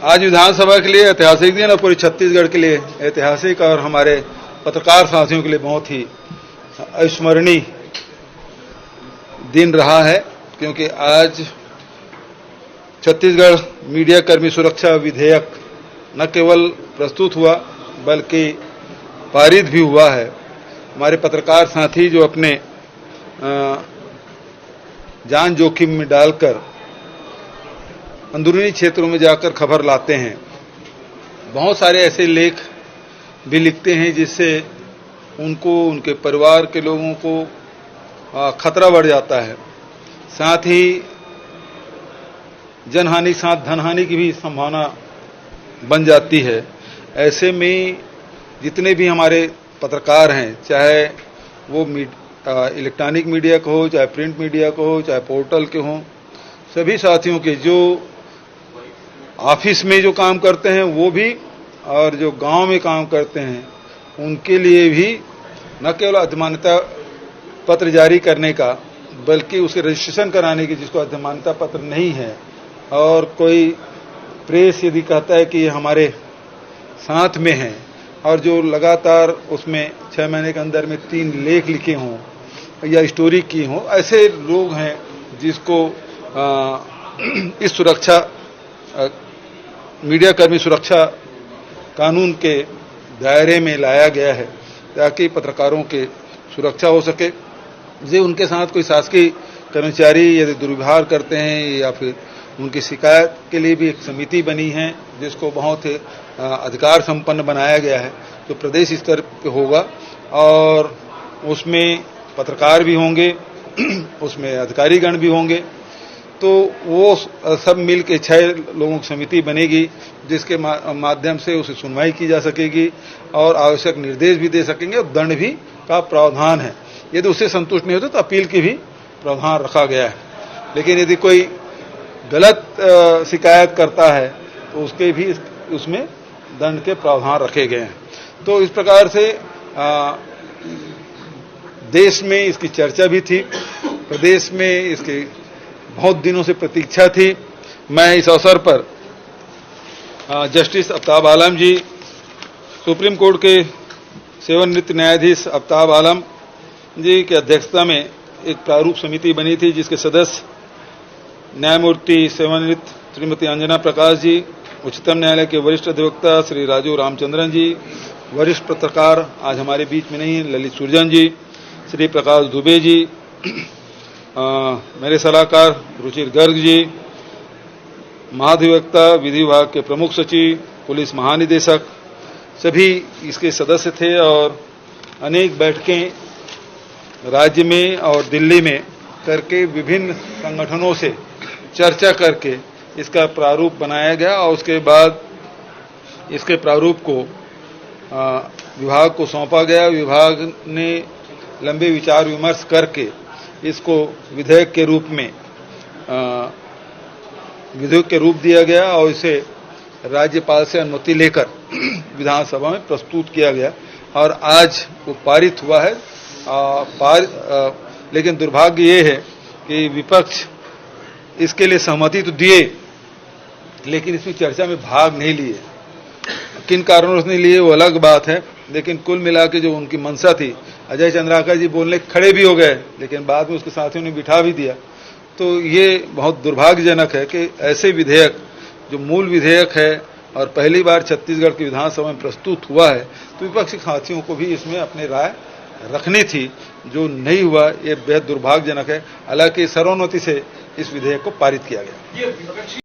आज विधानसभा के लिए ऐतिहासिक दिन और पूरे छत्तीसगढ़ के लिए ऐतिहासिक और हमारे पत्रकार साथियों के लिए बहुत ही अविस्मरणीय दिन रहा है, क्योंकि आज छत्तीसगढ़ मीडिया कर्मी सुरक्षा विधेयक न केवल प्रस्तुत हुआ बल्कि पारित भी हुआ है। हमारे पत्रकार साथी जो अपने जान जोखिम में डालकर अंदरूनी क्षेत्रों में जाकर खबर लाते हैं, बहुत सारे ऐसे लेख भी लिखते हैं जिससे उनको, उनके परिवार के लोगों को खतरा बढ़ जाता है। साथ ही जनहानि के साथ धनहानि की भी संभावना बन जाती है। ऐसे में जितने भी हमारे पत्रकार हैं, चाहे वो इलेक्ट्रॉनिक मीडिया को हो, चाहे प्रिंट मीडिया को हो, चाहे पोर्टल के हों, सभी साथियों के जो ऑफिस में जो काम करते हैं वो भी और जो गांव में काम करते हैं उनके लिए भी न केवल अधिमान्यता पत्र जारी करने का बल्कि उसे रजिस्ट्रेशन कराने की, जिसको अधिमान्यता पत्र नहीं है, और कोई प्रेस यदि कहता है कि ये हमारे साथ में है और जो लगातार उसमें 6 महीने के अंदर में 3 लेख लिखे हों या स्टोरी की हों, ऐसे लोग हैं जिसको इस सुरक्षा मीडिया कर्मी सुरक्षा कानून के दायरे में लाया गया है ताकि पत्रकारों के सुरक्षा हो सके। जे उनके साथ कोई शासकीय कर्मचारी यदि दुर्व्यवहार करते हैं या फिर उनकी शिकायत के लिए भी एक समिति बनी है जिसको बहुत अधिकार संपन्न बनाया गया है, तो प्रदेश स्तर पे होगा और उसमें पत्रकार भी होंगे, उसमें अधिकारीगण भी होंगे। तो वो सब मिल के 6 लोगों की समिति बनेगी जिसके माध्यम से उसे सुनवाई की जा सकेगी और आवश्यक निर्देश भी दे सकेंगे और दंड भी का प्रावधान है। यदि उससे संतुष्ट नहीं होते तो अपील की भी प्रावधान रखा गया है। लेकिन यदि कोई गलत शिकायत करता है तो उसके भी उसमें दंड के प्रावधान रखे गए हैं। तो इस प्रकार से देश में इसकी चर्चा भी थी, प्रदेश में इसकी बहुत दिनों से प्रतीक्षा थी। मैं इस अवसर पर जस्टिस आफ्ताब आलम जी, सुप्रीम कोर्ट के सेवानिवृत्त न्यायाधीश आफ्ताब आलम जी की अध्यक्षता में एक प्रारूप समिति बनी थी जिसके सदस्य न्यायमूर्ति सेवानिवृत्त श्रीमती अंजना प्रकाश जी, उच्चतम न्यायालय के वरिष्ठ अधिवक्ता श्री राजीव रामचंद्रन जी, वरिष्ठ पत्रकार आज हमारे बीच में नहीं ललित सुरजन जी, श्री प्रकाश दुबे जी, मेरे सलाहकार रुचिर गर्ग जी, महाधिवक्ता विधि विभाग के प्रमुख सचिव, पुलिस महानिदेशक, सभी इसके सदस्य थे और अनेक बैठकें राज्य में और दिल्ली में करके विभिन्न संगठनों से चर्चा करके इसका प्रारूप बनाया गया और उसके बाद इसके प्रारूप को विभाग को सौंपा गया। विभाग ने लंबे विचार विमर्श करके इसको विधेयक के रूप में विधेयक के रूप दिया गया और इसे राज्यपाल से अनुमति लेकर विधानसभा में प्रस्तुत किया गया और आज वो पारित हुआ है। लेकिन दुर्भाग्य ये है कि विपक्ष इसके लिए सहमति तो दिए लेकिन इसमें चर्चा में भाग नहीं लिए। किन कारणों से नहीं लिए वो अलग बात है, लेकिन कुल मिला के जो उनकी मंशा थी, अजय चंद्राकर जी बोलने खड़े भी हो गए लेकिन बाद में उसके साथियों ने बिठा भी दिया। तो ये बहुत दुर्भाग्यजनक है कि ऐसे विधेयक जो मूल विधेयक है और पहली बार छत्तीसगढ़ की विधानसभा में प्रस्तुत हुआ है, तो विपक्षी साथियों को भी इसमें अपनी राय रखनी थी, जो नहीं हुआ। ये बेहद दुर्भाग्यजनक है। हालांकि सर्वोन्नति से इस विधेयक को पारित किया गया।